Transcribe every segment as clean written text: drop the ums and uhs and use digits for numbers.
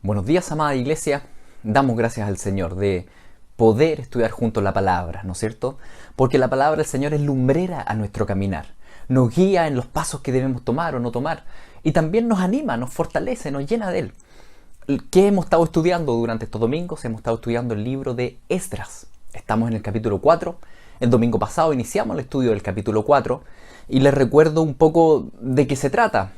Buenos días, amada iglesia. Damos gracias al Señor de poder estudiar juntos la palabra, ¿no es cierto? Porque la palabra del Señor es lumbrera a nuestro caminar. Nos guía en los pasos que debemos tomar o no tomar. Y también nos anima, nos fortalece, nos llena de Él. ¿Qué hemos estado estudiando durante estos domingos? Hemos estado estudiando el libro de Esdras. Estamos en el capítulo 4. El domingo pasado iniciamos el estudio del capítulo 4 y les recuerdo un poco de qué se trata.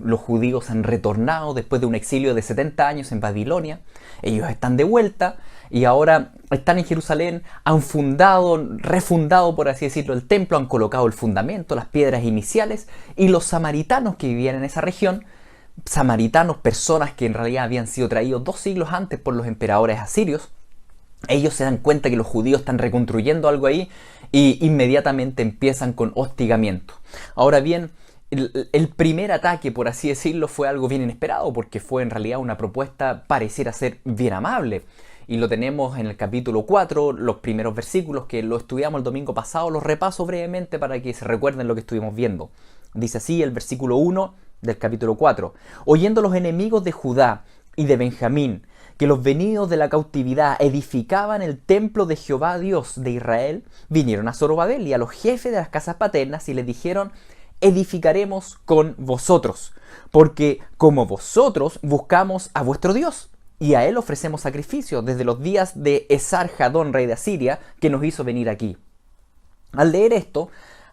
Los judíos han retornado después de un exilio de 70 años en Babilonia. Ellos están de vuelta y ahora están en Jerusalén, han refundado, por así decirlo, el templo, han colocado el fundamento, las piedras iniciales, y los samaritanos que vivían en esa región, samaritanos, personas que en realidad habían sido traídos 2 siglos antes por los emperadores asirios, ellos se dan cuenta que los judíos están reconstruyendo algo ahí y inmediatamente empiezan con hostigamiento. Ahora bien, el primer ataque, por así decirlo, fue algo bien inesperado, porque fue en realidad una propuesta pareciera ser bien amable. Y lo tenemos en el capítulo 4, los primeros versículos que lo estudiamos el domingo pasado, los repaso brevemente para que se recuerden lo que estuvimos viendo. Dice así el versículo 1 del capítulo 4. Oyendo los enemigos de Judá y de Benjamín, que los venidos de la cautividad edificaban el templo de Jehová Dios de Israel, vinieron a Zorobabel y a los jefes de las casas paternas y les dijeron: edificaremos con vosotros, porque como vosotros buscamos a vuestro Dios, y a él ofrecemos sacrificios desde los días de Esar-Jadón, rey de Asiria, que nos hizo venir aquí. Al leer esto,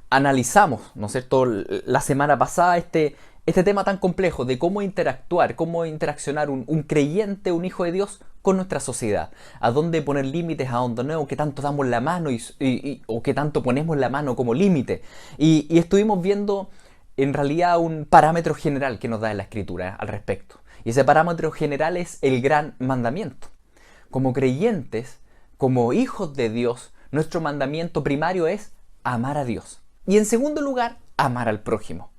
analizamos, ¿no es cierto?, la semana pasada este tema tan complejo de cómo interactuar, cómo interaccionar un creyente, un hijo de Dios con nuestra sociedad. A dónde poner límites, a dónde no, qué tanto damos la mano o qué tanto ponemos la mano como límite. Y estuvimos viendo en realidad un parámetro general que nos da la Escritura al respecto. Y ese parámetro general es el gran mandamiento. Como creyentes, como hijos de Dios, nuestro mandamiento primario es amar a Dios. Y en segundo lugar, amar al prójimo.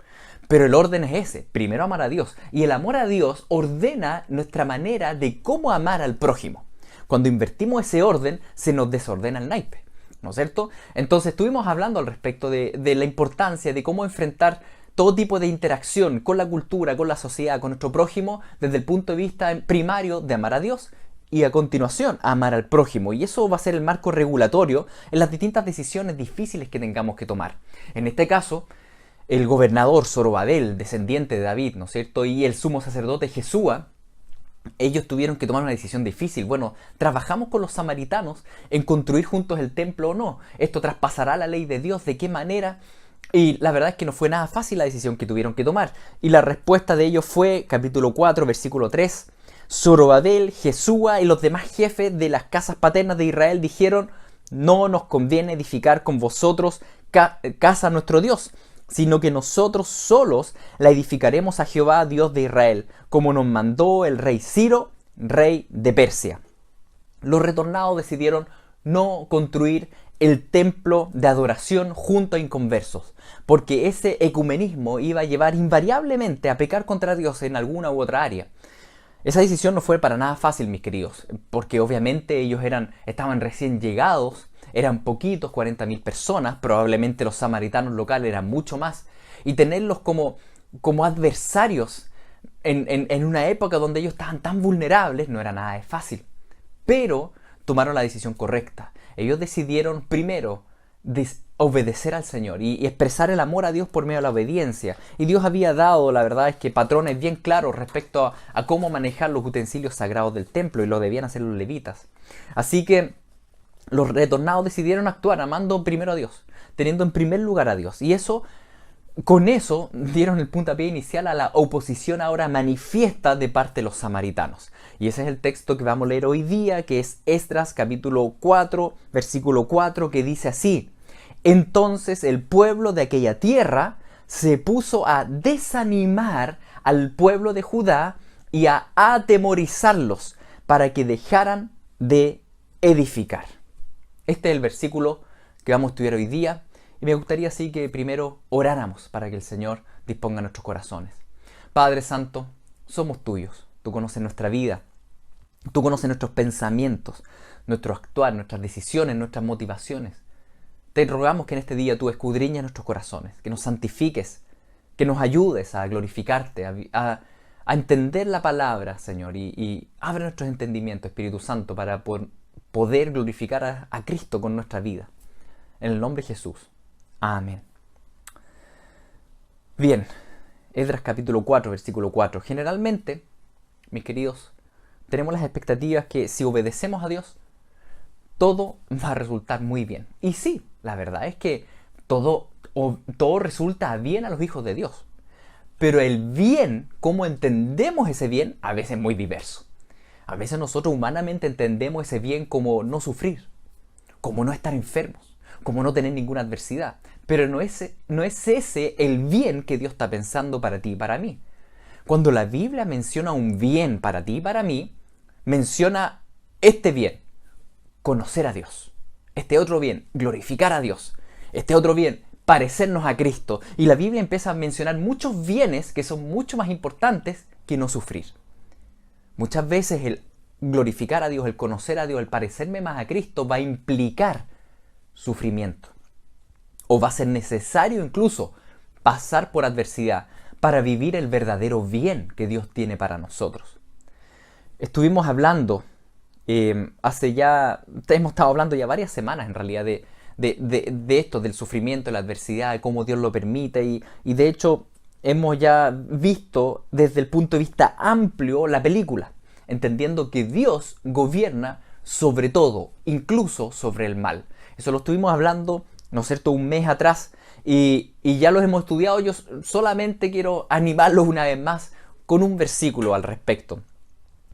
Pero el orden es ese, primero amar a Dios. Y el amor a Dios ordena nuestra manera de cómo amar al prójimo. Cuando invertimos ese orden, se nos desordena el naipe, ¿no es cierto? Entonces estuvimos hablando al respecto de la importancia de cómo enfrentar todo tipo de interacción con la cultura, con la sociedad, con nuestro prójimo, desde el punto de vista primario de amar a Dios y a continuación amar al prójimo. Y eso va a ser el marco regulatorio en las distintas decisiones difíciles que tengamos que tomar. En este caso, el gobernador Zorobabel, descendiente de David, ¿no es cierto?, y el sumo sacerdote Jesúa, ellos tuvieron que tomar una decisión difícil. Bueno, ¿trabajamos con los samaritanos en construir juntos el templo o no? ¿Esto traspasará la ley de Dios? ¿De qué manera? Y la verdad es que no fue nada fácil la decisión que tuvieron que tomar. Y la respuesta de ellos fue, capítulo 4, versículo 3, Zorobabel, Jesúa y los demás jefes de las casas paternas de Israel dijeron: no nos conviene edificar con vosotros casa a nuestro Dios, sino que nosotros solos la edificaremos a Jehová, Dios de Israel, como nos mandó el rey Ciro, rey de Persia. Los retornados decidieron no construir el templo de adoración junto a inconversos, porque ese ecumenismo iba a llevar invariablemente a pecar contra Dios en alguna u otra área. Esa decisión no fue para nada fácil, mis queridos, porque obviamente ellos estaban recién llegados, eran poquitos, 40.000 personas, probablemente los samaritanos locales eran mucho más, y tenerlos como adversarios en una época donde ellos estaban tan vulnerables no era nada de fácil. Pero tomaron la decisión correcta. Ellos decidieron primero obedecer al Señor y expresar el amor a Dios por medio de la obediencia. Y Dios había dado, la verdad es que, patrones bien claros respecto a cómo manejar los utensilios sagrados del templo, y lo debían hacer los levitas. Así que los retornados decidieron actuar amando primero a Dios, teniendo en primer lugar a Dios. Y con eso dieron el puntapié inicial a la oposición ahora manifiesta de parte de los samaritanos. Y ese es el texto que vamos a leer hoy día, que es Esdras capítulo 4, versículo 4, que dice así: entonces el pueblo de aquella tierra se puso a desanimar al pueblo de Judá y a atemorizarlos para que dejaran de edificar. Este es el versículo que vamos a estudiar hoy día, y me gustaría así que primero oráramos para que el Señor disponga nuestros corazones. Padre Santo, somos tuyos. Tú conoces nuestra vida, tú conoces nuestros pensamientos, nuestro actuar, nuestras decisiones, nuestras motivaciones. Te rogamos que en este día tú escudriñes nuestros corazones, que nos santifiques, que nos ayudes a glorificarte, a a entender la palabra, Señor, y abre nuestros entendimientos, Espíritu Santo, para poder glorificar a Cristo con nuestra vida. En el nombre de Jesús. Amén. Bien, Esdras capítulo 4, versículo 4. Generalmente, mis queridos, tenemos las expectativas que si obedecemos a Dios, todo va a resultar muy bien. Y sí, la verdad es que todo resulta bien a los hijos de Dios. Pero el bien, cómo entendemos ese bien, a veces es muy diverso. A veces nosotros humanamente entendemos ese bien como no sufrir, como no estar enfermos, como no tener ninguna adversidad. Pero no es ese el bien que Dios está pensando para ti y para mí. Cuando la Biblia menciona un bien para ti y para mí, menciona este bien, conocer a Dios. Este otro bien, glorificar a Dios. Este otro bien, parecernos a Cristo. Y la Biblia empieza a mencionar muchos bienes que son mucho más importantes que no sufrir. Muchas veces el glorificar a Dios, el conocer a Dios, el parecerme más a Cristo va a implicar sufrimiento. O va a ser necesario incluso pasar por adversidad para vivir el verdadero bien que Dios tiene para nosotros. Estuvimos hablando, hemos estado hablando ya varias semanas en realidad de esto, del sufrimiento, de la adversidad, de cómo Dios lo permite y de hecho hemos ya visto desde el punto de vista amplio la película, entendiendo que Dios gobierna sobre todo, incluso sobre el mal. Eso lo estuvimos hablando, ¿no es cierto?, un mes atrás y ya los hemos estudiado. Yo solamente quiero animarlos una vez más con un versículo al respecto,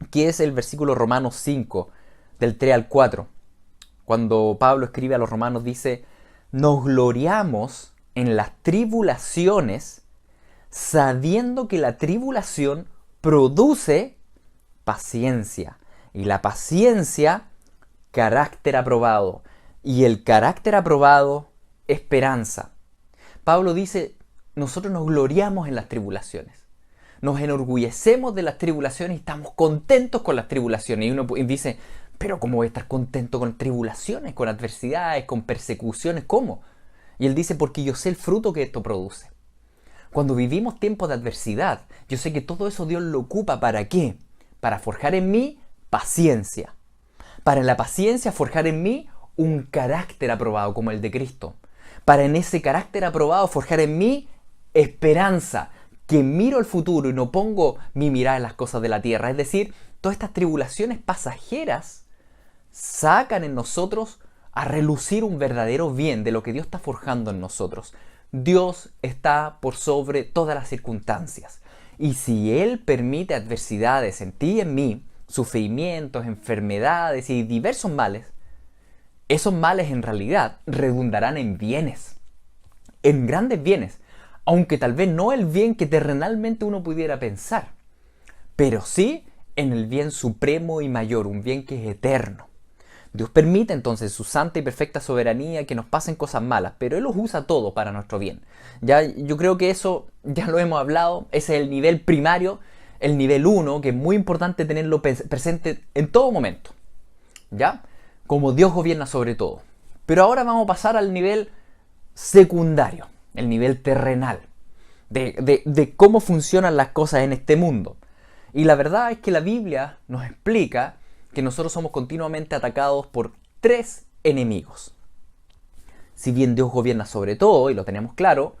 que es el versículo Romanos 5, del 3 al 4. Cuando Pablo escribe a los romanos dice: nos gloriamos en las tribulaciones, sabiendo que la tribulación produce paciencia, y la paciencia, carácter aprobado, y el carácter aprobado, esperanza. Pablo dice, nosotros nos gloriamos en las tribulaciones. Nos enorgullecemos de las tribulaciones y estamos contentos con las tribulaciones. Y uno dice, pero ¿cómo voy a estar contento con tribulaciones, con adversidades, con persecuciones? ¿Cómo? Y él dice, porque yo sé el fruto que esto produce. Cuando vivimos tiempos de adversidad, yo sé que todo eso Dios lo ocupa. ¿Para qué? Para forjar en mí paciencia. Para en la paciencia forjar en mí un carácter aprobado como el de Cristo. Para en ese carácter aprobado forjar en mí esperanza, que miro el futuro y no pongo mi mirada en las cosas de la tierra. Es decir, todas estas tribulaciones pasajeras sacan en nosotros a relucir un verdadero bien de lo que Dios está forjando en nosotros. Dios está por sobre todas las circunstancias. Y si Él permite adversidades en ti y en mí, sufrimientos, enfermedades y diversos males, esos males en realidad redundarán en bienes, en grandes bienes, aunque tal vez no el bien que terrenalmente uno pudiera pensar, pero sí en el bien supremo y mayor, un bien que es eterno. Dios permite entonces su santa y perfecta soberanía que nos pasen cosas malas, pero Él los usa todo para nuestro bien. Ya, yo creo que eso ya lo hemos hablado, ese es el nivel primario, el nivel 1, que es muy importante tenerlo presente en todo momento, ¿ya? Como Dios gobierna sobre todo. Pero ahora vamos a pasar al nivel secundario, el nivel terrenal, de cómo funcionan las cosas en este mundo. Y la verdad es que la Biblia nos explica que nosotros somos continuamente atacados por 3 enemigos. Si bien Dios gobierna sobre todo, y lo tenemos claro,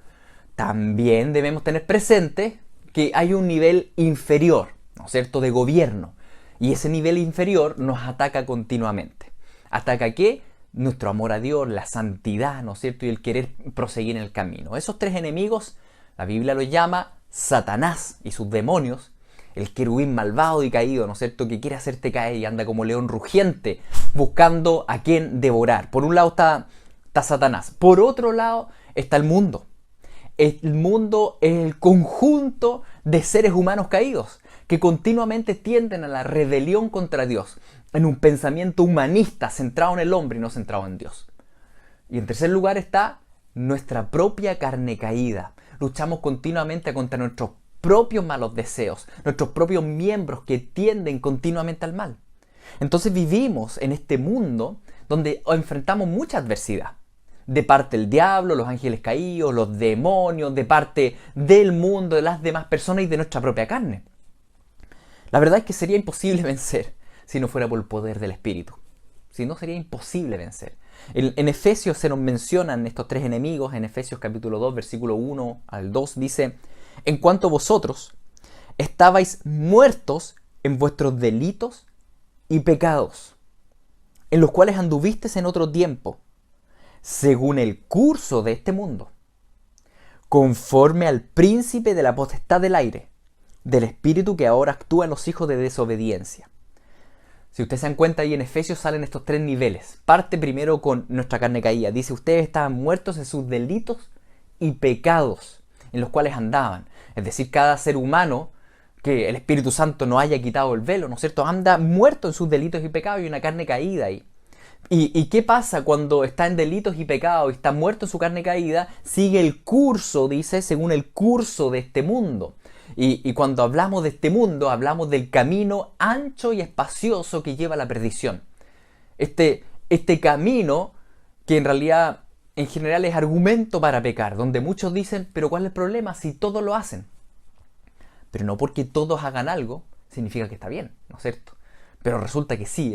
también debemos tener presente que hay un nivel inferior, ¿no es cierto?, de gobierno. Y ese nivel inferior nos ataca continuamente. ¿Ataca qué? Nuestro amor a Dios, la santidad, ¿no es cierto?, y el querer proseguir en el camino. Esos 3 enemigos, la Biblia los llama Satanás y sus demonios, el querubín malvado y caído, ¿no es cierto?, que quiere hacerte caer y anda como león rugiente, buscando a quien devorar. Por un lado está Satanás. Por otro lado está el mundo. El mundo es el conjunto de seres humanos caídos, que continuamente tienden a la rebelión contra Dios, en un pensamiento humanista centrado en el hombre y no centrado en Dios. Y en tercer lugar está nuestra propia carne caída. Luchamos continuamente contra nuestros propios malos deseos, nuestros propios miembros que tienden continuamente al mal. Entonces vivimos en este mundo donde enfrentamos mucha adversidad. De parte del diablo, los ángeles caídos, los demonios, de parte del mundo, de las demás personas y de nuestra propia carne. La verdad es que sería imposible vencer si no fuera por el poder del Espíritu. Si no, sería imposible vencer. En Efesios se nos mencionan estos tres enemigos. En Efesios capítulo 2, versículo 1 al 2 dice: en cuanto vosotros estabais muertos en vuestros delitos y pecados, en los cuales anduvisteis en otro tiempo, según el curso de este mundo, conforme al príncipe de la potestad del aire, del espíritu que ahora actúa en los hijos de desobediencia. Si ustedes se dan cuenta, ahí en Efesios salen estos tres niveles. Parte primero con nuestra carne caída. Dice: ustedes estaban muertos en sus delitos y pecados en los cuales andaban. Es decir, cada ser humano que el Espíritu Santo no haya quitado el velo, ¿no es cierto?, anda muerto en sus delitos y pecados, y una carne caída ahí. ¿Y qué pasa cuando está en delitos y pecados y está muerto en su carne caída? Sigue el curso, dice, según el curso de este mundo. Y cuando hablamos de este mundo, hablamos del camino ancho y espacioso que lleva a la perdición. Este camino que en realidad, en general, es argumento para pecar, donde muchos dicen: pero ¿cuál es el problema si todos lo hacen? Pero no porque todos hagan algo significa que está bien, ¿no es cierto? Pero resulta que sí,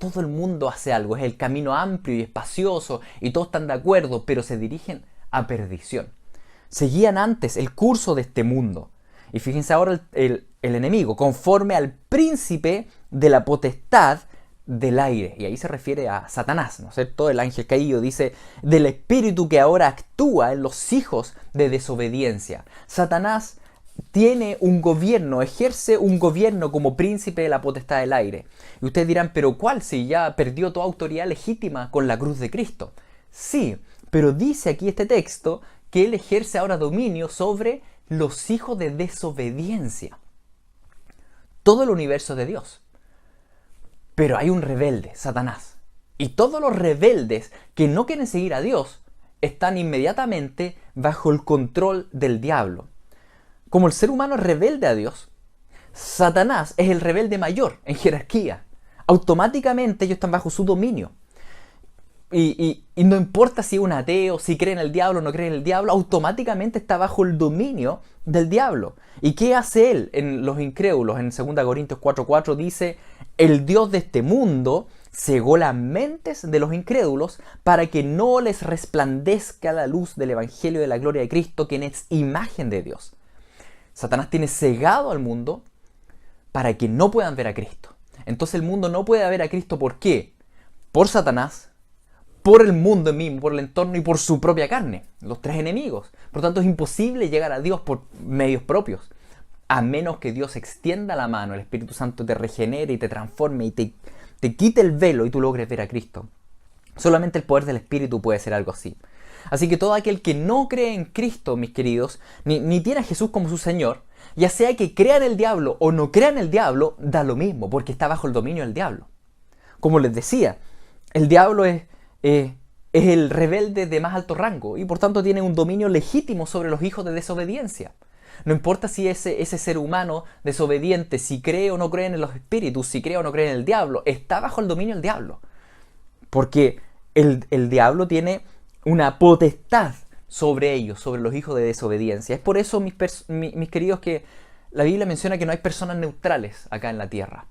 todo el mundo hace algo, es el camino amplio y espacioso, y todos están de acuerdo, pero se dirigen a perdición. Seguían antes el curso de este mundo. Y fíjense ahora el enemigo, conforme al príncipe de la potestad del aire. Y ahí se refiere a Satanás, ¿no es cierto? El ángel caído dice: del espíritu que ahora actúa en los hijos de desobediencia. Satanás tiene un gobierno, ejerce un gobierno como príncipe de la potestad del aire. Y ustedes dirán: ¿pero cuál? Si ya perdió toda autoridad legítima con la cruz de Cristo. Sí, pero dice aquí este texto que él ejerce ahora dominio sobre los hijos de desobediencia. Todo el universo de Dios. Pero hay un rebelde, Satanás. Y todos los rebeldes que no quieren seguir a Dios están inmediatamente bajo el control del diablo. Como el ser humano es rebelde a Dios, Satanás es el rebelde mayor en jerarquía. Automáticamente ellos están bajo su dominio. Y no importa si es un ateo, si cree en el diablo o no cree en el diablo, automáticamente está bajo el dominio del diablo. ¿Y qué hace él en los incrédulos? En 2 Corintios 4:4 dice: el Dios de este mundo cegó las mentes de los incrédulos para que no les resplandezca la luz del evangelio de la gloria de Cristo, quien es imagen de Dios. Satanás tiene cegado al mundo para que no puedan ver a Cristo. Entonces el mundo no puede ver a Cristo. ¿Por qué? Por Satanás, por el mundo mismo, por el entorno y por su propia carne. Los tres enemigos. Por lo tanto, es imposible llegar a Dios por medios propios. A menos que Dios extienda la mano, el Espíritu Santo te regenere y te transforme y te quite el velo y tú logres ver a Cristo. Solamente el poder del Espíritu puede ser algo así. Así que todo aquel que no cree en Cristo, mis queridos, ni tiene a Jesús como su Señor, ya sea que crea en el diablo o no crea en el diablo, da lo mismo, porque está bajo el dominio del diablo. Como les decía, el diablo es el rebelde de más alto rango y por tanto tiene un dominio legítimo sobre los hijos de desobediencia. No importa si ese ser humano desobediente, si cree o no cree en los espíritus, si cree o no cree en el diablo, está bajo el dominio del diablo. Porque el diablo tiene una potestad sobre ellos, sobre los hijos de desobediencia. Es por eso, mis queridos, que la Biblia menciona que no hay personas neutrales acá en la tierra.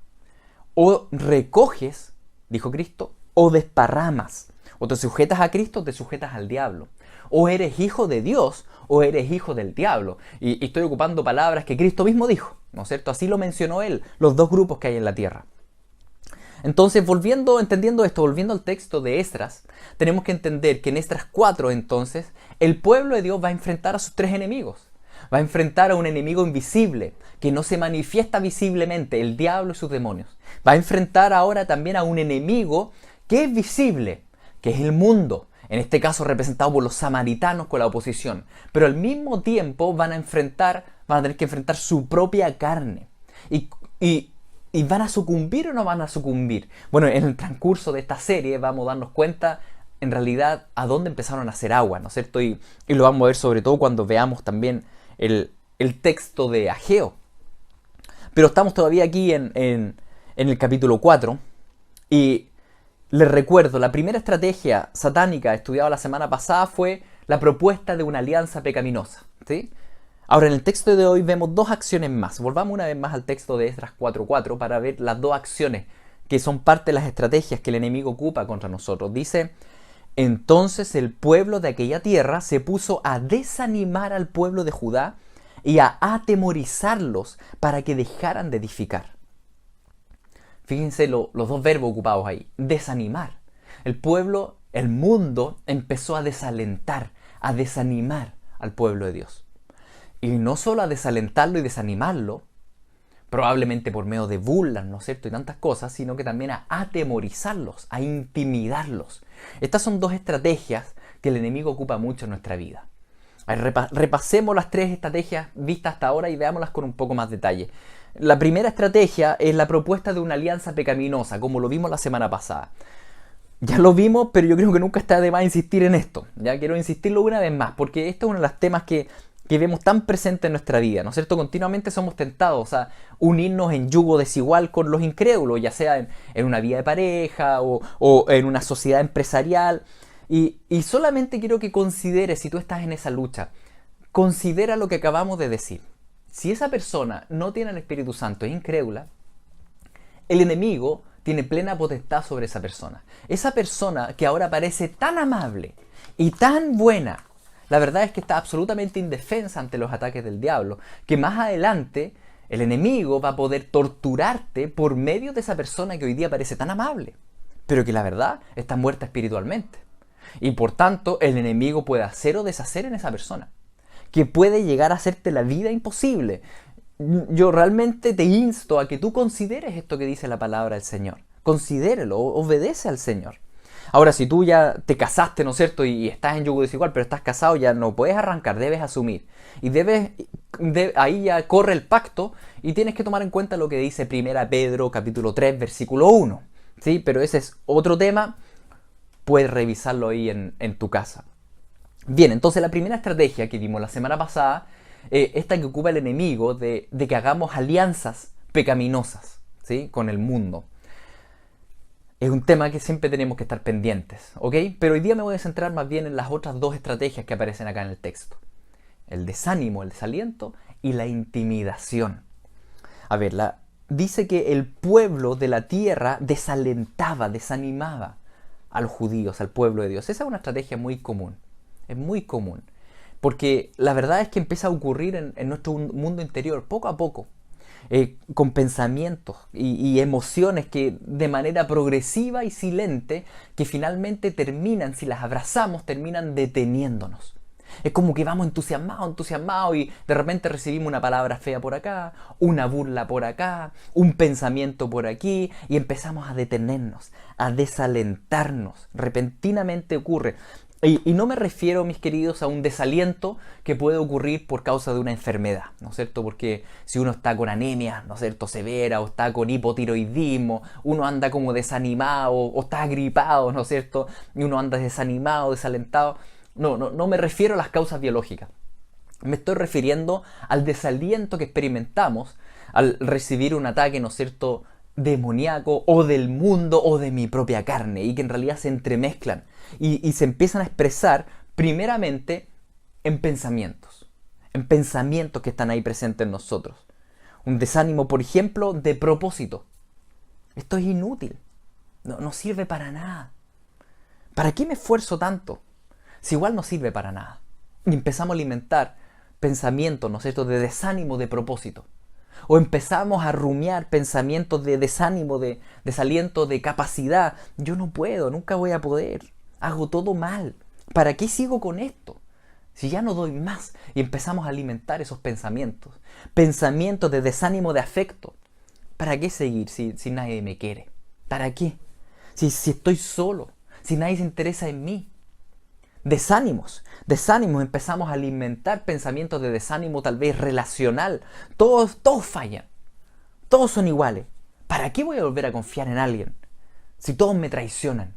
O recoges, dijo Cristo, o desparramas. O te sujetas a Cristo o te sujetas al diablo. O eres hijo de Dios o eres hijo del diablo. Y estoy ocupando palabras que Cristo mismo dijo, ¿no es cierto? Así lo mencionó él, los dos grupos que hay en la tierra. Entonces, entendiendo esto, volviendo al texto de Esdras, tenemos que entender que en Esdras 4, entonces, el pueblo de Dios va a enfrentar a sus tres enemigos. Va a enfrentar a un enemigo invisible, que no se manifiesta visiblemente, el diablo y sus demonios. Va a enfrentar ahora también a un enemigo que es visible, que es el mundo, en este caso representado por los samaritanos con la oposición. Pero al mismo tiempo van a tener que enfrentar su propia carne. ¿Y van a sucumbir o no van a sucumbir? Bueno, en el transcurso de esta serie vamos a darnos cuenta en realidad a dónde empezaron a hacer agua, ¿no es cierto? Y lo vamos a ver sobre todo cuando veamos también el texto de Ageo. Pero estamos todavía aquí en el capítulo 4 y les recuerdo, la primera estrategia satánica estudiada la semana pasada fue la propuesta de una alianza pecaminosa, ¿sí? Ahora, en el texto de hoy vemos dos acciones más. Volvamos una vez más al texto de Esdras 4:4 para ver las dos acciones que son parte de las estrategias que el enemigo ocupa contra nosotros. Dice: entonces el pueblo de aquella tierra se puso a desanimar al pueblo de Judá y a atemorizarlos para que dejaran de edificar. Fíjense los dos verbos ocupados ahí. Desanimar. El pueblo, el mundo empezó a desalentar, a desanimar al pueblo de Dios. Y no solo a desalentarlo y desanimarlo, probablemente por medio de burlas, ¿no es cierto? Y tantas cosas, sino que también a atemorizarlos, a intimidarlos. Estas son dos estrategias que el enemigo ocupa mucho en nuestra vida. Repasemos las tres estrategias vistas hasta ahora y veámoslas con un poco más detalle. La primera estrategia es la propuesta de una alianza pecaminosa, como lo vimos la semana pasada. Ya lo vimos, pero yo creo que nunca está de más insistir en esto. Ya quiero insistirlo una vez más, porque esto es uno de los temas que vemos tan presente en nuestra vida, ¿no es cierto? Continuamente somos tentados a unirnos en yugo desigual con los incrédulos, ya sea en una vida de pareja o en una sociedad empresarial. Y solamente quiero que consideres, si tú estás en esa lucha, considera lo que acabamos de decir. Si esa persona no tiene el Espíritu Santo, es incrédula, el enemigo tiene plena potestad sobre esa persona. Esa persona que ahora parece tan amable y tan buena, la verdad es que está absolutamente indefensa ante los ataques del diablo, que más adelante el enemigo va a poder torturarte por medio de esa persona que hoy día parece tan amable, pero que la verdad está muerta espiritualmente. Y por tanto el enemigo puede hacer o deshacer en esa persona, que puede llegar a hacerte la vida imposible. Yo realmente te insto a que tú consideres esto que dice la palabra del Señor. Considérelo, obedece al Señor. Ahora, si tú ya te casaste, ¿no es cierto? Y estás en yugo desigual, pero estás casado, ya no puedes arrancar, debes asumir. Y ahí ya corre el pacto y tienes que tomar en cuenta lo que dice 1 Pedro capítulo 3, versículo 1. ¿Sí? Pero ese es otro tema, puedes revisarlo ahí en tu casa. Bien, entonces la primera estrategia que vimos la semana pasada, esta que ocupa el enemigo de que hagamos alianzas pecaminosas, ¿sí? Con el mundo. Es un tema que siempre tenemos que estar pendientes, ¿ok? Pero hoy día me voy a centrar más bien en las otras dos estrategias que aparecen acá en el texto. El desánimo, el desaliento y la intimidación. A ver, dice que el pueblo de la tierra desalentaba, desanimaba a los judíos, al pueblo de Dios. Esa es una estrategia muy común, es muy común. Porque la verdad es que empieza a ocurrir en nuestro mundo interior, poco a poco. Con pensamientos y emociones que de manera progresiva y silente, que finalmente terminan, si las abrazamos, terminan deteniéndonos. Es como que vamos entusiasmados y de repente recibimos una palabra fea por acá, una burla por acá, un pensamiento por aquí y empezamos a detenernos, a desalentarnos. Repentinamente ocurre. Y no me refiero, mis queridos, a un desaliento que puede ocurrir por causa de una enfermedad, ¿no es cierto? Porque si uno está con anemia, ¿no es cierto?, severa, o está con hipotiroidismo, uno anda como desanimado, o está gripado, ¿no es cierto?, y uno anda desanimado, desalentado. No me refiero a las causas biológicas. Me estoy refiriendo al desaliento que experimentamos al recibir un ataque, ¿no es cierto?, demoníaco o del mundo o de mi propia carne, y que en realidad se entremezclan y se empiezan a expresar primeramente en pensamientos que están ahí presentes en nosotros. Un desánimo, por ejemplo, de propósito. Esto es inútil, no sirve para nada. ¿Para qué me esfuerzo tanto? Si igual no sirve para nada. Y empezamos a alimentar pensamientos, ¿no es cierto?, de desánimo de propósito. O empezamos a rumiar pensamientos de desánimo, de desaliento, de capacidad. Yo no puedo, nunca voy a poder. Hago todo mal. ¿Para qué sigo con esto? Si ya no doy más. Y empezamos a alimentar esos pensamientos. Pensamientos de desánimo de afecto. ¿Para qué seguir si nadie me quiere? ¿Para qué? Si estoy solo. Si nadie se interesa en mí. Desánimos, empezamos a alimentar pensamientos de desánimo tal vez relacional. Todos fallan, todos son iguales. ¿Para qué voy a volver a confiar en alguien si todos me traicionan?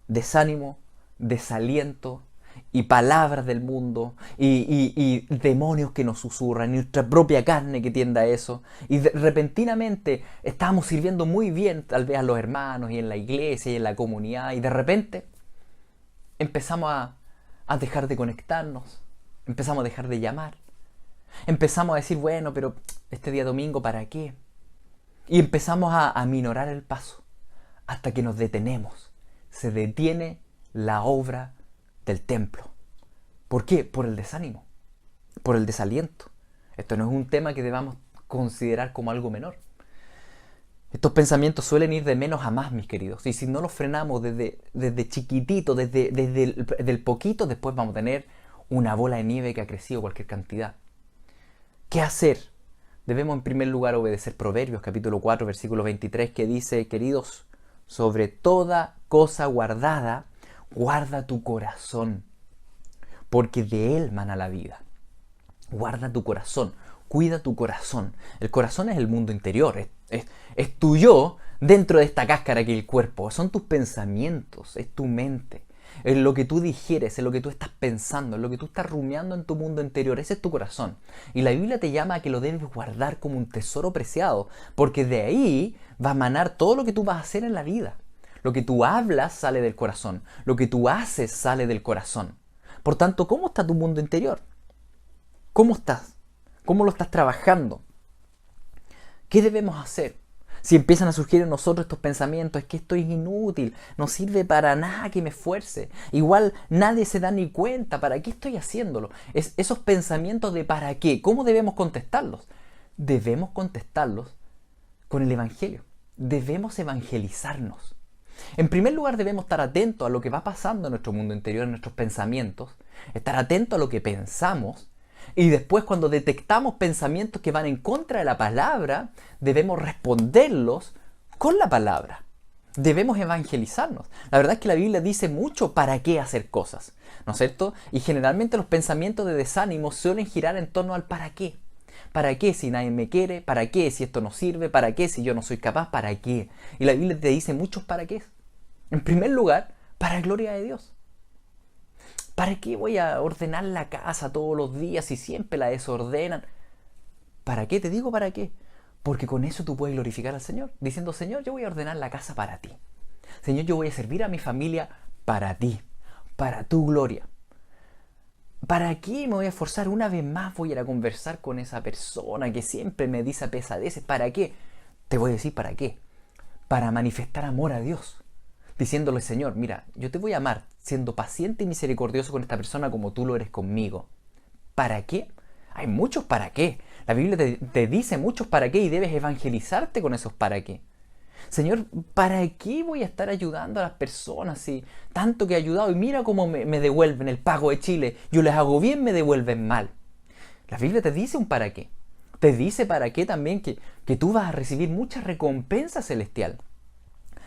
Desánimo, desaliento y palabras del mundo y demonios que nos susurran y nuestra propia carne que tiende a eso. Y repentinamente estábamos sirviendo muy bien tal vez a los hermanos y en la iglesia y en la comunidad, y de repente empezamos a dejar de conectarnos, empezamos a dejar de llamar, Empezamos a decir, bueno, pero este día domingo, ¿para qué? Y empezamos a aminorar el paso hasta que nos detenemos. Se detiene la obra del templo. ¿Por qué? Por el desánimo, por el desaliento. Esto no es un tema que debamos considerar como algo menor. Estos pensamientos suelen ir de menos a más, mis queridos. Y si no los frenamos desde chiquitito, desde el poquito, después vamos a tener una bola de nieve que ha crecido cualquier cantidad. ¿Qué hacer? Debemos en primer lugar obedecer Proverbios capítulo 4, versículo 23, que dice, queridos, sobre toda cosa guardada, guarda tu corazón, porque de él mana la vida. Guarda tu corazón, cuida tu corazón. El corazón es el mundo interior, es tu yo dentro de esta cáscara que es el cuerpo. Son tus pensamientos, es tu mente, es lo que tú digieres, es lo que tú estás pensando, es lo que tú estás rumiando en tu mundo interior. Ese es tu corazón. Y la Biblia te llama a que lo debes guardar como un tesoro preciado, porque de ahí va a manar todo lo que tú vas a hacer en la vida. Lo que tú hablas sale del corazón, lo que tú haces sale del corazón. Por tanto, ¿cómo está tu mundo interior? ¿Cómo estás? ¿Cómo lo estás trabajando? ¿Qué debemos hacer? Si empiezan a surgir en nosotros estos pensamientos, es que esto es inútil, no sirve para nada que me esfuerce. Igual nadie se da ni cuenta, ¿para qué estoy haciéndolo? Esos pensamientos de ¿para qué? ¿Cómo debemos contestarlos? Debemos contestarlos con el Evangelio. Debemos evangelizarnos. En primer lugar, debemos estar atentos a lo que va pasando en nuestro mundo interior, en nuestros pensamientos, estar atentos a lo que pensamos, y después, cuando detectamos pensamientos que van en contra de la palabra, debemos responderlos con la palabra. Debemos evangelizarnos. La verdad es que la Biblia dice mucho para qué hacer cosas, ¿no es cierto? Y generalmente los pensamientos de desánimo suelen girar en torno al para qué. ¿Para qué si nadie me quiere? ¿Para qué si esto no sirve? ¿Para qué si yo no soy capaz? ¿Para qué? Y la Biblia te dice muchos para qué. En primer lugar, para gloria de Dios. ¿Para qué voy a ordenar la casa todos los días si siempre la desordenan? ¿Para qué? Te digo para qué. Porque con eso tú puedes glorificar al Señor, diciendo, Señor, yo voy a ordenar la casa para ti. Señor, yo voy a servir a mi familia para ti, para tu gloria. ¿Para qué me voy a esforzar? Una vez más voy a ir a conversar con esa persona que siempre me dice pesadeces. ¿Para qué? Te voy a decir para qué. Para manifestar amor a Dios. Diciéndole, Señor, mira, yo te voy a amar siendo paciente y misericordioso con esta persona como tú lo eres conmigo. ¿Para qué? Hay muchos para qué. La Biblia te dice muchos para qué y debes evangelizarte con esos para qué. Señor, ¿para qué voy a estar ayudando a las personas si tanto que he ayudado y mira cómo me devuelven el pago de Chile? Yo les hago bien, me devuelven mal. La Biblia te dice un para qué. Te dice para qué también que tú vas a recibir mucha recompensa celestial.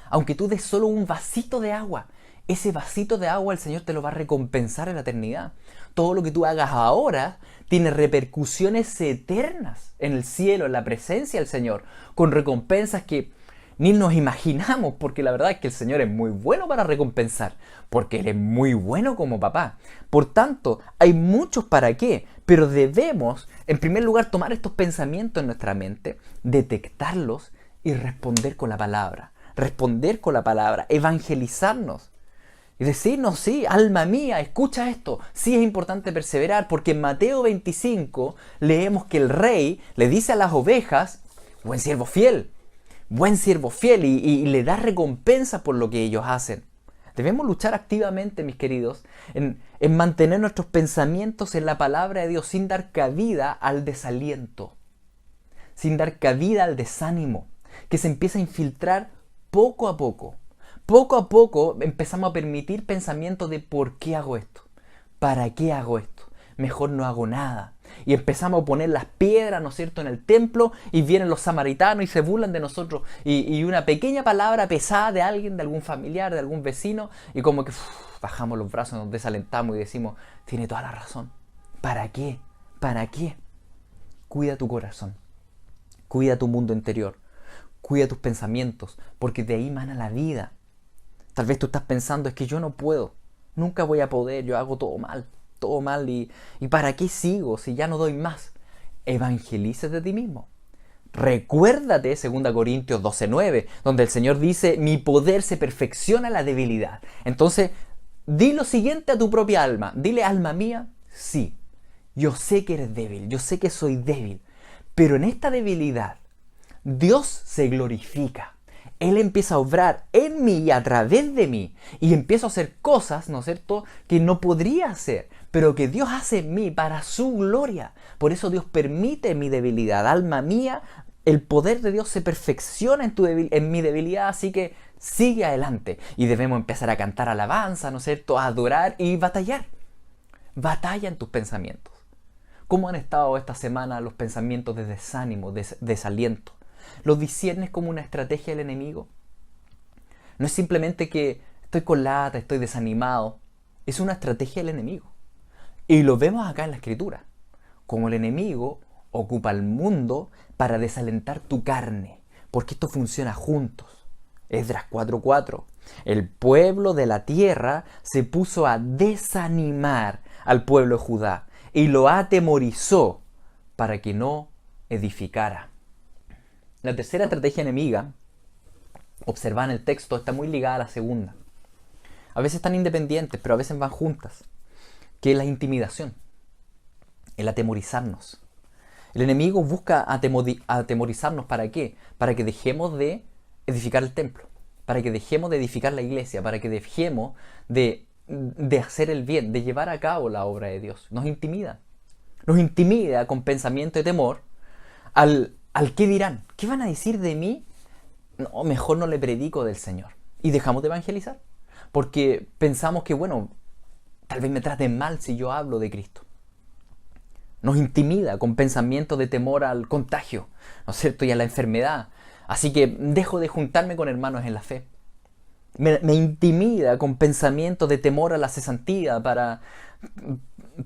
Aunque tú des solo un vasito de agua, ese vasito de agua el Señor te lo va a recompensar en la eternidad. Todo lo que tú hagas ahora tiene repercusiones eternas en el cielo, en la presencia del Señor, con recompensas que ni nos imaginamos, porque la verdad es que el Señor es muy bueno para recompensar, porque Él es muy bueno como papá. Por tanto, hay muchos para qué, pero debemos, en primer lugar, tomar estos pensamientos en nuestra mente, detectarlos y responder con la palabra. Responder con la palabra, evangelizarnos y decirnos, sí, alma mía, escucha esto, sí es importante perseverar, porque en Mateo 25 leemos que el rey le dice a las ovejas, buen siervo fiel, y le da recompensa por lo que ellos hacen. Debemos luchar activamente, mis queridos, en mantener nuestros pensamientos en la palabra de Dios sin dar cabida al desaliento, sin dar cabida al desánimo, que se empieza a infiltrar poco a poco. Poco a poco empezamos a permitir pensamientos de ¿por qué hago esto? ¿Para qué hago esto? Mejor no hago nada. Y empezamos a poner las piedras, ¿no es cierto?, en el templo, y vienen los samaritanos y se burlan de nosotros. Y una pequeña palabra pesada de alguien, de algún familiar, de algún vecino, y como que bajamos los brazos, nos desalentamos y decimos, tiene toda la razón. ¿Para qué? ¿Para qué? Cuida tu corazón. Cuida tu mundo interior. Cuida tus pensamientos, porque de ahí mana la vida. Tal vez tú estás pensando, es que yo no puedo, nunca voy a poder, yo hago todo mal, y ¿para qué sigo si ya no doy más? Evangelízate a ti mismo. Recuérdate 2 Corintios 12:9, donde el Señor dice, mi poder se perfecciona en la debilidad. Entonces, di lo siguiente a tu propia alma, dile, alma mía, sí, yo sé que eres débil, yo sé que soy débil, pero en esta debilidad Dios se glorifica. Él empieza a obrar en mí y a través de mí. Y empiezo a hacer cosas, ¿no es cierto?, que no podría hacer, pero que Dios hace en mí para su gloria. Por eso Dios permite mi debilidad. Alma mía, el poder de Dios se perfecciona en mi debilidad, así que sigue adelante. Y debemos empezar a cantar alabanza, ¿no es cierto?, a adorar y batallar. Batalla en tus pensamientos. ¿Cómo han estado esta semana los pensamientos de desánimo, de desaliento? ¿Los disiernes como una estrategia del enemigo? No es simplemente que estoy con lata, estoy desanimado. Es una estrategia del enemigo. Y lo vemos acá en la Escritura. Como el enemigo ocupa el mundo para desalentar tu carne. Porque esto funciona juntos. Esdras 4:4. El pueblo de la tierra se puso a desanimar al pueblo de Judá y lo atemorizó para que no edificara. La tercera estrategia enemiga, observada en el texto, está muy ligada a la segunda. A veces están independientes, pero a veces van juntas. Que es la intimidación, el atemorizarnos. El enemigo busca atemorizarnos, ¿para qué? Para que dejemos de edificar el templo, para que dejemos de edificar la iglesia, para que dejemos de hacer el bien, de llevar a cabo la obra de Dios. Nos intimida con pensamiento de temor al qué dirán, qué van a decir de mí. No, mejor no le predico del Señor. Y dejamos de evangelizar, porque pensamos que, bueno, tal vez me traten mal si yo hablo de Cristo. Nos intimida con pensamientos de temor al contagio, ¿no es cierto?, y a la enfermedad. Así que dejo de juntarme con hermanos en la fe. Me intimida con pensamientos de temor a la cesantía para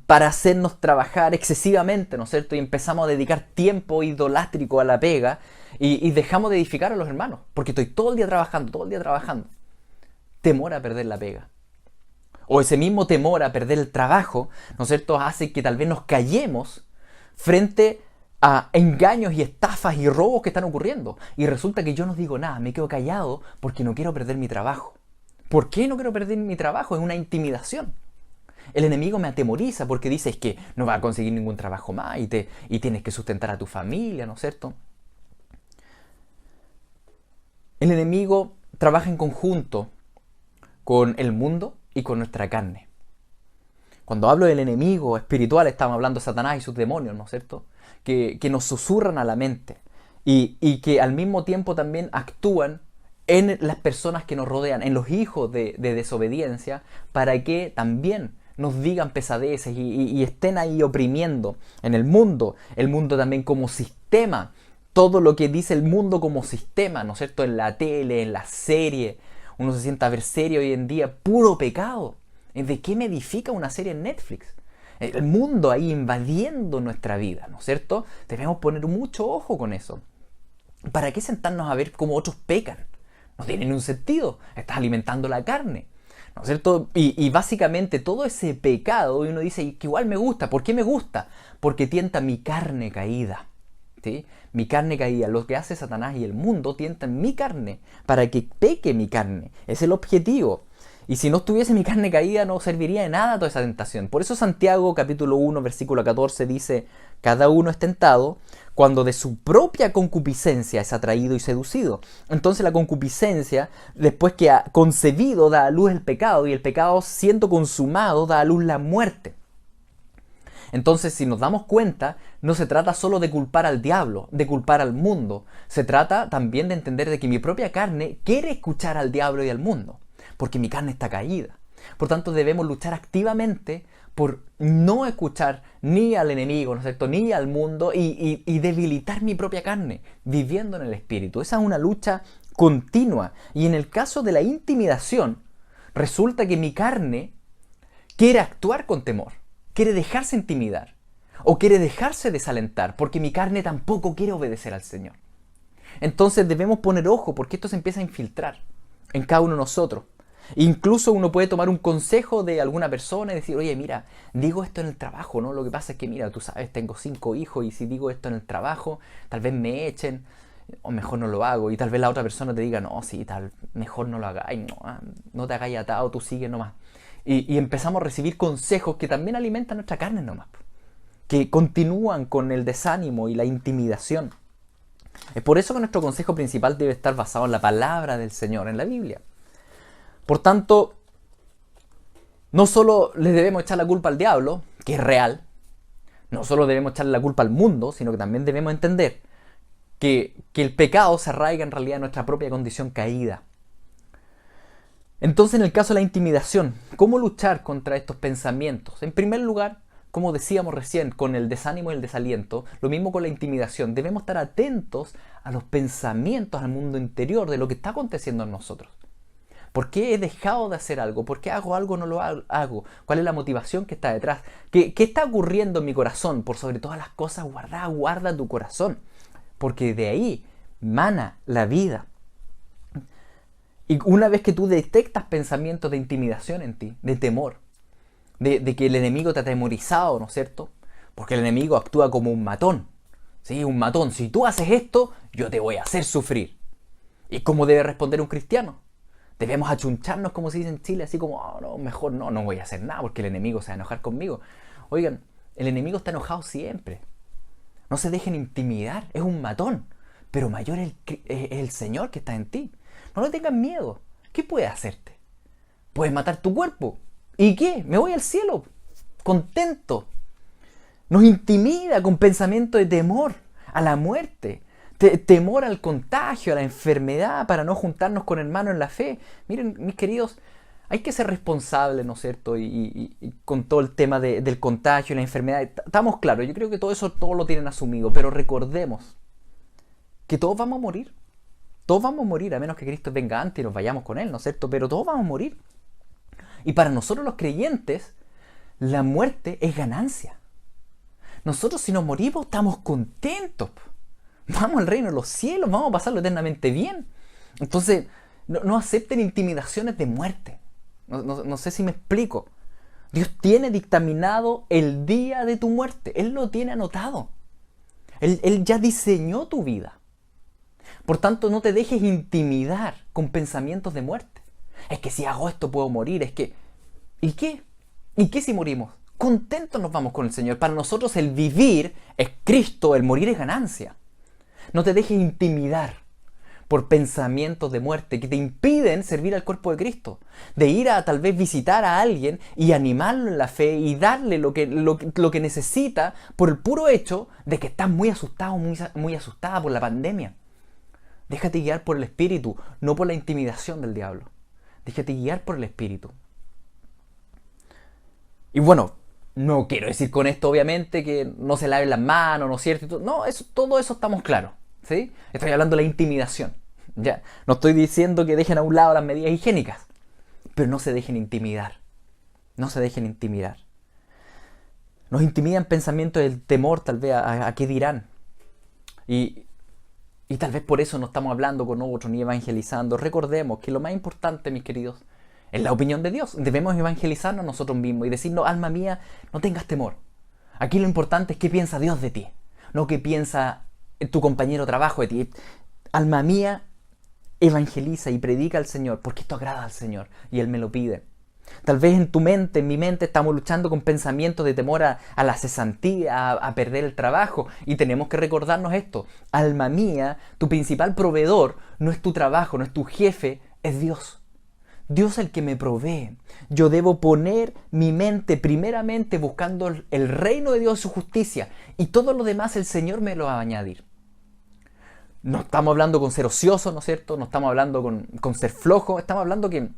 hacernos trabajar excesivamente, ¿no es cierto? Y empezamos a dedicar tiempo idolátrico a la pega y dejamos de edificar a los hermanos, porque estoy todo el día trabajando. Temor a perder la pega. O ese mismo temor a perder el trabajo, ¿no es cierto?, hace que tal vez nos callemos frente a engaños y estafas y robos que están ocurriendo. Y resulta que yo no digo nada, me quedo callado porque no quiero perder mi trabajo. ¿Por qué no quiero perder mi trabajo? Es una intimidación. El enemigo me atemoriza porque dice, es que no vas a conseguir ningún trabajo más y tienes que sustentar a tu familia, ¿no es cierto? El enemigo trabaja en conjunto con el mundo y con nuestra carne. Cuando hablo del enemigo espiritual, estamos hablando de Satanás y sus demonios, ¿no es cierto?, que nos susurran a la mente y que al mismo tiempo también actúan en las personas que nos rodean, en los hijos de desobediencia, para que también nos digan pesadeces y estén ahí oprimiendo en el mundo también como sistema, todo lo que dice el mundo como sistema, ¿no es cierto?, en la tele, en la serie. Uno se sienta a ver serie hoy en día, puro pecado. ¿De qué me edifica una serie en Netflix? El mundo ahí invadiendo nuestra vida, ¿no es cierto? Debemos poner mucho ojo con eso. ¿Para qué sentarnos a ver cómo otros pecan? No tiene ningún sentido. Estás alimentando la carne, ¿no es cierto? Y básicamente todo ese pecado, y uno dice que igual me gusta. ¿Por qué me gusta? Porque tienta mi carne caída. ¿Sí? Mi carne caída, lo que hace Satanás y el mundo tientan mi carne para que peque mi carne. Es el objetivo. Y si no estuviese mi carne caída, no serviría de nada toda esa tentación. Por eso Santiago capítulo 1 versículo 14 dice: cada uno es tentado cuando de su propia concupiscencia es atraído y seducido. Entonces la concupiscencia, después que ha concebido, da a luz el pecado, y el pecado, siendo consumado, da a luz la muerte. Entonces, si nos damos cuenta, no se trata solo de culpar al diablo, de culpar al mundo. Se trata también de entender de que mi propia carne quiere escuchar al diablo y al mundo, porque mi carne está caída. Por tanto, debemos luchar activamente por no escuchar ni al enemigo, ¿no es cierto?, ni al mundo, y debilitar mi propia carne, viviendo en el Espíritu. Esa es una lucha continua. Y en el caso de la intimidación, resulta que mi carne quiere actuar con temor. Quiere dejarse intimidar o quiere dejarse desalentar, porque mi carne tampoco quiere obedecer al Señor. Entonces debemos poner ojo, porque esto se empieza a infiltrar en cada uno de nosotros. Incluso uno puede tomar un consejo de alguna persona y decir: oye, mira, digo esto en el trabajo, ¿no? Lo que pasa es que, mira, tú sabes, tengo 5 hijos y si digo esto en el trabajo, tal vez me echen, o mejor no lo hago. Y tal vez la otra persona te diga: no, sí, mejor no lo hagáis, no te hagáis atado, tú sigue nomás. Y empezamos a recibir consejos que también alimentan nuestra carne nomás. que continúan con el desánimo y la intimidación. Es por eso que nuestro consejo principal debe estar basado en la palabra del Señor, en la Biblia. Por tanto, no solo le debemos echar la culpa al diablo, que es real, no solo debemos echarle la culpa al mundo, sino que también debemos entender que el pecado se arraiga en realidad en nuestra propia condición caída. Entonces, en el caso de la intimidación, ¿cómo luchar contra estos pensamientos? En primer lugar, como decíamos recién, con el desánimo y el desaliento, lo mismo con la intimidación, debemos estar atentos a los pensamientos, al mundo interior, de lo que está aconteciendo en nosotros. ¿Por qué he dejado de hacer algo? ¿Por qué hago algo o no lo hago? ¿Cuál es la motivación que está detrás? ¿Qué está ocurriendo en mi corazón? Por sobre todas las cosas, guarda tu corazón, porque de ahí mana la vida. Y una vez que tú detectas pensamientos de intimidación en ti, de temor, de que el enemigo te ha atemorizado, ¿no es cierto? Porque el enemigo actúa como un matón. ¿Sí? Un matón. Si tú haces esto, yo te voy a hacer sufrir. ¿Y cómo debe responder un cristiano? Debemos achuncharnos, como se dice en Chile, así como, oh, no, mejor no voy a hacer nada porque el enemigo se va a enojar conmigo. Oigan, el enemigo está enojado siempre. No se dejen intimidar, es un matón. Pero mayor es el Señor que está en ti. No le tengan miedo. ¿Qué puede hacerte? Puedes matar tu cuerpo. ¿Y qué? Me voy al cielo, contento. Nos intimida con pensamiento de temor a la muerte, temor al contagio, a la enfermedad, para no juntarnos con hermanos en la fe. Miren, mis queridos, hay que ser responsables, ¿no es cierto? Y con todo el tema del contagio y la enfermedad, estamos claros, yo creo que todo eso todos lo tienen asumido, pero recordemos que todos vamos a morir. Todos vamos a morir, a menos que Cristo venga antes y nos vayamos con Él, ¿no es cierto? Pero todos vamos a morir. Y para nosotros los creyentes, la muerte es ganancia. Nosotros si nos morimos estamos contentos. Vamos al reino de los cielos, vamos a pasarlo eternamente bien. Entonces, no acepten intimidaciones de muerte. No sé si me explico. Dios tiene dictaminado el día de tu muerte. Él lo tiene anotado. Él ya diseñó tu vida. Por tanto, no te dejes intimidar con pensamientos de muerte. Es que si hago esto puedo morir, es que... ¿Y qué? ¿Y qué si morimos? Contentos nos vamos con el Señor. Para nosotros el vivir es Cristo, el morir es ganancia. No te dejes intimidar por pensamientos de muerte que te impiden servir al cuerpo de Cristo. De ir a tal vez visitar a alguien y animarlo en la fe y darle lo que necesita por el puro hecho de que estás muy asustado, muy asustada por la pandemia. Déjate guiar por el Espíritu, no por la intimidación del diablo. Déjate guiar por el Espíritu. Y bueno, no quiero decir con esto obviamente que no se laven las manos, ¿no es cierto? No, todo eso estamos claros, ¿sí? Estoy hablando de la intimidación. Ya, no estoy diciendo que dejen a un lado las medidas higiénicas, pero no se dejen intimidar. No se dejen intimidar. Nos intimidan pensamientos del temor tal vez a qué dirán. Y tal vez por eso no estamos hablando con otros ni evangelizando. Recordemos que lo más importante, mis queridos, es la opinión de Dios. Debemos evangelizarnos nosotros mismos y decirnos, alma mía, no tengas temor. Aquí lo importante es qué piensa Dios de ti, no qué piensa tu compañero de trabajo de ti. Alma mía, evangeliza y predica al Señor, porque esto agrada al Señor y Él me lo pide. Tal vez en tu mente, en mi mente, estamos luchando con pensamientos de temor a la cesantía, a perder el trabajo. Y tenemos que recordarnos esto. Alma mía, tu principal proveedor no es tu trabajo, no es tu jefe, es Dios. Dios es el que me provee. Yo debo poner mi mente primeramente buscando el reino de Dios y su justicia. Y todo lo demás el Señor me lo va a añadir. No estamos hablando con ser ociosos, ¿no es cierto? No estamos hablando con ser flojos. Estamos hablando que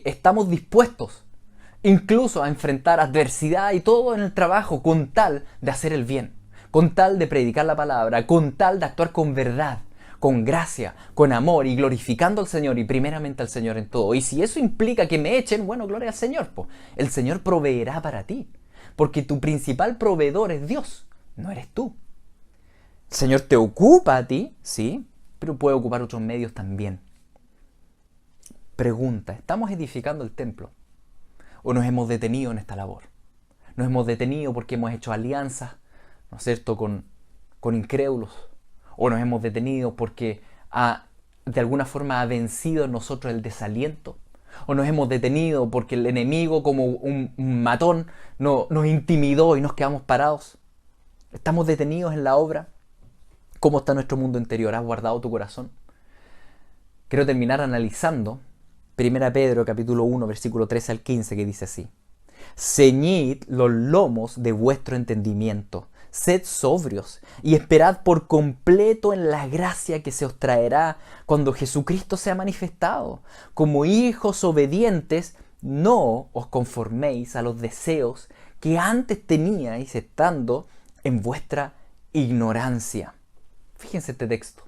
estamos dispuestos incluso a enfrentar adversidad y todo en el trabajo con tal de hacer el bien, con tal de predicar la palabra, con tal de actuar con verdad, con gracia, con amor y glorificando al Señor y primeramente al Señor en todo. Y si eso implica que me echen, bueno, gloria al Señor, pues. El Señor proveerá para ti, porque tu principal proveedor es Dios, no eres tú. El Señor te ocupa a ti, sí, pero puede ocupar otros medios también. Pregunta, ¿estamos edificando el templo? ¿O nos hemos detenido en esta labor? Nos hemos detenido porque hemos hecho alianzas, ¿no es cierto?, con incrédulos. ¿O nos hemos detenido porque de alguna forma ha vencido en nosotros el desaliento? O nos hemos detenido porque el enemigo, como un matón, nos intimidó y nos quedamos parados. ¿Estamos detenidos en la obra? ¿Cómo está nuestro mundo interior? ¿Has guardado tu corazón? Quiero terminar analizando 1 Pedro capítulo 1, versículo 13 al 15, que dice así: ceñid los lomos de vuestro entendimiento, sed sobrios y esperad por completo en la gracia que se os traerá cuando Jesucristo sea manifestado. Como hijos obedientes, no os conforméis a los deseos que antes teníais estando en vuestra ignorancia. Fíjense este texto,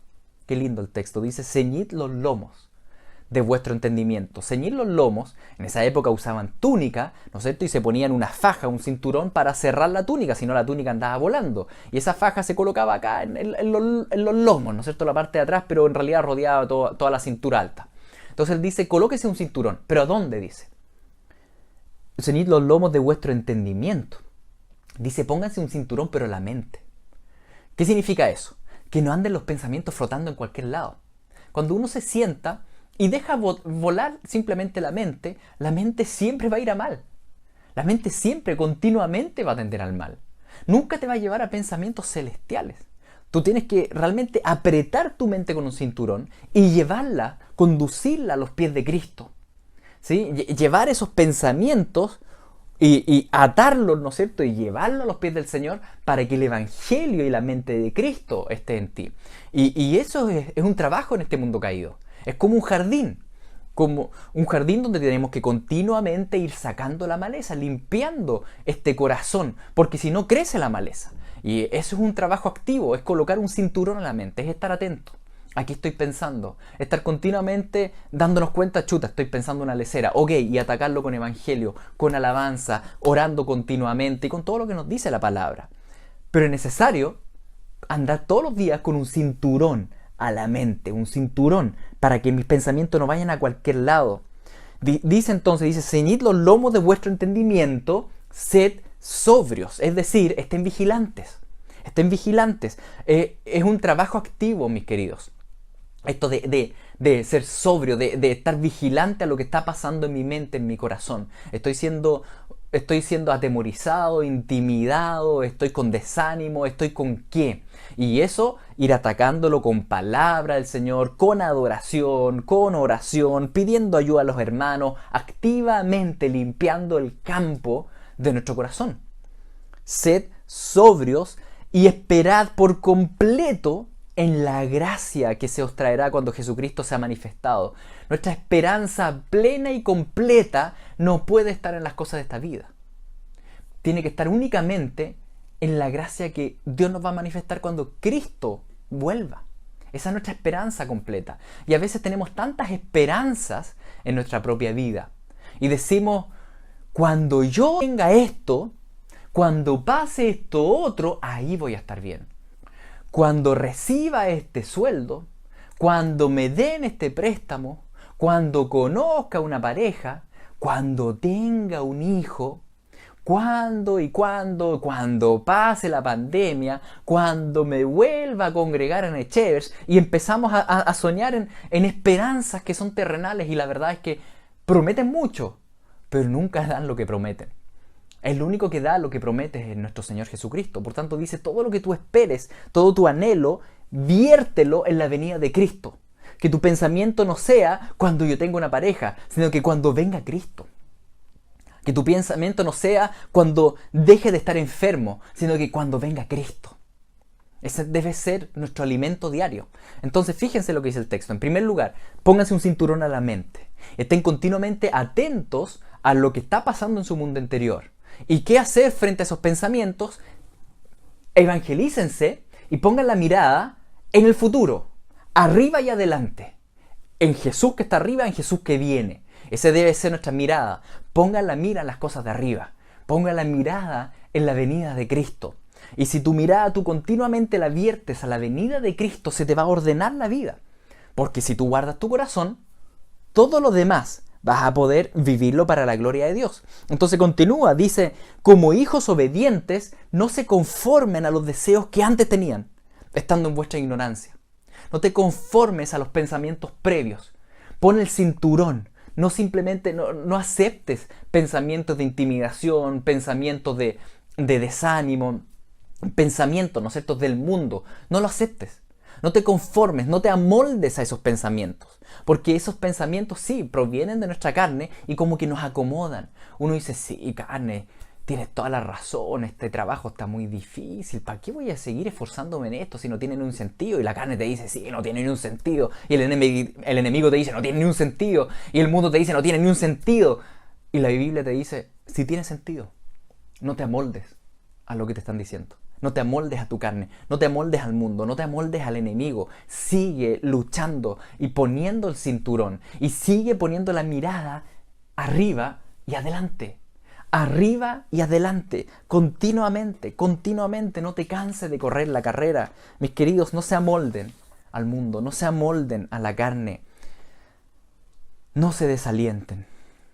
qué lindo el texto. Dice: ceñid los lomos de vuestro entendimiento. Ceñir los lomos, en esa época usaban túnica, ¿no es cierto? Y se ponían una faja, un cinturón para cerrar la túnica, si no la túnica andaba volando. Y esa faja se colocaba acá en los lomos, ¿no es cierto? La parte de atrás, pero en realidad rodeaba toda la cintura alta. Entonces él dice: colóquese un cinturón. ¿Pero a dónde? Dice: ceñid los lomos de vuestro entendimiento. Dice: pónganse un cinturón, pero en la mente. ¿Qué significa eso? Que no anden los pensamientos flotando en cualquier lado. Cuando uno se sienta y deja volar simplemente la mente siempre va a ir a mal. La mente siempre, continuamente va a tender al mal. Nunca te va a llevar a pensamientos celestiales. Tú tienes que realmente apretar tu mente con un cinturón y llevarla, conducirla a los pies de Cristo. ¿Sí? Llevar esos pensamientos y atarlos, ¿no es cierto? Y llevarlos a los pies del Señor para que el Evangelio y la mente de Cristo esté en ti. Y eso es un trabajo en este mundo caído. Es como un jardín donde tenemos que continuamente ir sacando la maleza, limpiando este corazón, porque si no crece la maleza. Y eso es un trabajo activo, es colocar un cinturón en la mente, es estar atento. Aquí estoy pensando, estar continuamente dándonos cuenta: chuta, estoy pensando una lesera, ok, y atacarlo con evangelio, con alabanza, orando continuamente y con todo lo que nos dice la palabra. Pero es necesario andar todos los días con un cinturón a la mente, un cinturón para que mis pensamientos no vayan a cualquier lado. Dice: ceñid los lomos de vuestro entendimiento, sed sobrios, es decir, estén vigilantes. Estén vigilantes. Es un trabajo activo, mis queridos. Esto de ser sobrio, de estar vigilante a lo que está pasando en mi mente, en mi corazón. Estoy siendo atemorizado, intimidado, estoy con desánimo, estoy con qué. Y eso, ir atacándolo con palabra del Señor, con adoración, con oración, pidiendo ayuda a los hermanos, activamente limpiando el campo de nuestro corazón. Sed sobrios y esperad por completo en la gracia que se os traerá cuando Jesucristo sea manifestado. Nuestra esperanza plena y completa no puede estar en las cosas de esta vida. Tiene que estar únicamente en la gracia que Dios nos va a manifestar cuando Cristo vuelva. Esa es nuestra esperanza completa. Y a veces tenemos tantas esperanzas en nuestra propia vida. Y decimos: cuando yo tenga esto, cuando pase esto otro, ahí voy a estar bien. Cuando reciba este sueldo, cuando me den este préstamo, cuando conozca una pareja, cuando tenga un hijo, cuando pase la pandemia, cuando me vuelva a congregar en Echevers, y empezamos a soñar en esperanzas que son terrenales, y la verdad es que prometen mucho, pero nunca dan lo que prometen. Es lo único que da lo que prometes en nuestro Señor Jesucristo. Por tanto, dice: todo lo que tú esperes, todo tu anhelo, viértelo en la venida de Cristo. Que tu pensamiento no sea cuando yo tenga una pareja, sino que cuando venga Cristo. Que tu pensamiento no sea cuando deje de estar enfermo, sino que cuando venga Cristo. Ese debe ser nuestro alimento diario. Entonces, fíjense lo que dice el texto. En primer lugar, pónganse un cinturón a la mente. Estén continuamente atentos a lo que está pasando en su mundo interior. ¿Y qué hacer frente a esos pensamientos? Evangelícense y pongan la mirada en el futuro, arriba y adelante. En Jesús que está arriba, en Jesús que viene. Esa debe ser nuestra mirada. Pongan la mira en las cosas de arriba. Pongan la mirada en la venida de Cristo. Y si tu mirada tú continuamente la viertes a la venida de Cristo, se te va a ordenar la vida. Porque si tú guardas tu corazón, todo lo demás vas a poder vivirlo para la gloria de Dios. Entonces continúa, dice: como hijos obedientes, no se conformen a los deseos que antes tenían, estando en vuestra ignorancia. No te conformes a los pensamientos previos. Pon el cinturón, No simplemente, no aceptes pensamientos de intimidación, pensamientos de desánimo, pensamientos, ¿no es cierto?, del mundo. No lo aceptes. No te conformes, no te amoldes a esos pensamientos. Porque esos pensamientos sí provienen de nuestra carne y como que nos acomodan. Uno dice, sí, carne, tienes toda la razón, este trabajo está muy difícil. ¿Para qué voy a seguir esforzándome en esto si no tiene ni un sentido? Y la carne te dice, sí, no tiene ni un sentido. Y el enemigo te dice, no tiene ni un sentido. Y el mundo te dice, no tiene ni un sentido. Y la Biblia te dice, sí tiene sentido. No te amoldes a lo que te están diciendo. No te amoldes a tu carne, no te amoldes al mundo, no te amoldes al enemigo. Sigue luchando y poniendo el cinturón. Y sigue poniendo la mirada arriba y adelante. Arriba y adelante, continuamente, continuamente. No te canses de correr la carrera. Mis queridos, no se amolden al mundo, no se amolden a la carne. No se desalienten.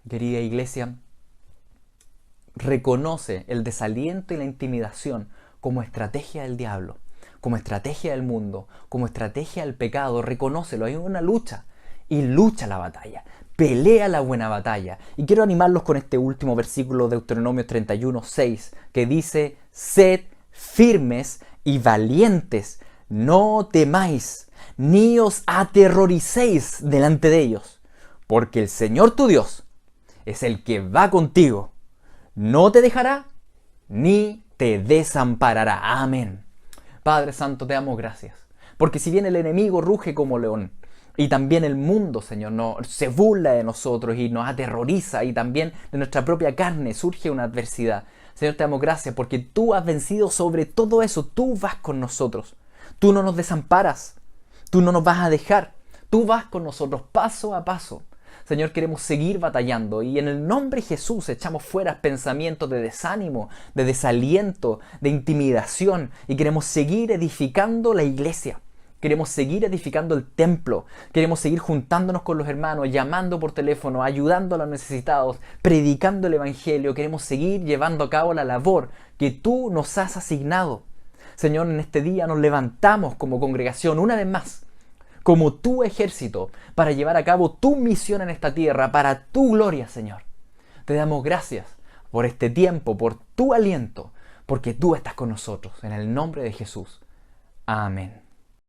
Querida iglesia, reconoce el desaliento y la intimidación como estrategia del diablo, como estrategia del mundo, como estrategia del pecado. Reconócelo, hay una lucha y lucha la batalla, pelea la buena batalla. Y quiero animarlos con este último versículo de Deuteronomio 31:6 que dice, sed firmes y valientes, no temáis, ni os aterroricéis delante de ellos, porque el Señor tu Dios es el que va contigo, no te dejará ni te desamparará. Amén. Padre Santo, te damos gracias. Porque si bien el enemigo ruge como león, y también el mundo, Señor, se burla de nosotros y nos aterroriza, y también de nuestra propia carne surge una adversidad. Señor, te damos gracias porque tú has vencido sobre todo eso. Tú vas con nosotros. Tú no nos desamparas. Tú no nos vas a dejar. Tú vas con nosotros paso a paso. Señor, queremos seguir batallando y en el nombre de Jesús echamos fuera pensamientos de desánimo, de desaliento, de intimidación y queremos seguir edificando la iglesia. Queremos seguir edificando el templo. Queremos seguir juntándonos con los hermanos, llamando por teléfono, ayudando a los necesitados, predicando el evangelio. Queremos seguir llevando a cabo la labor que tú nos has asignado. Señor, en este día nos levantamos como congregación una vez más, como tu ejército, para llevar a cabo tu misión en esta tierra, para tu gloria, Señor. Te damos gracias por este tiempo, por tu aliento, porque tú estás con nosotros. En el nombre de Jesús. Amén.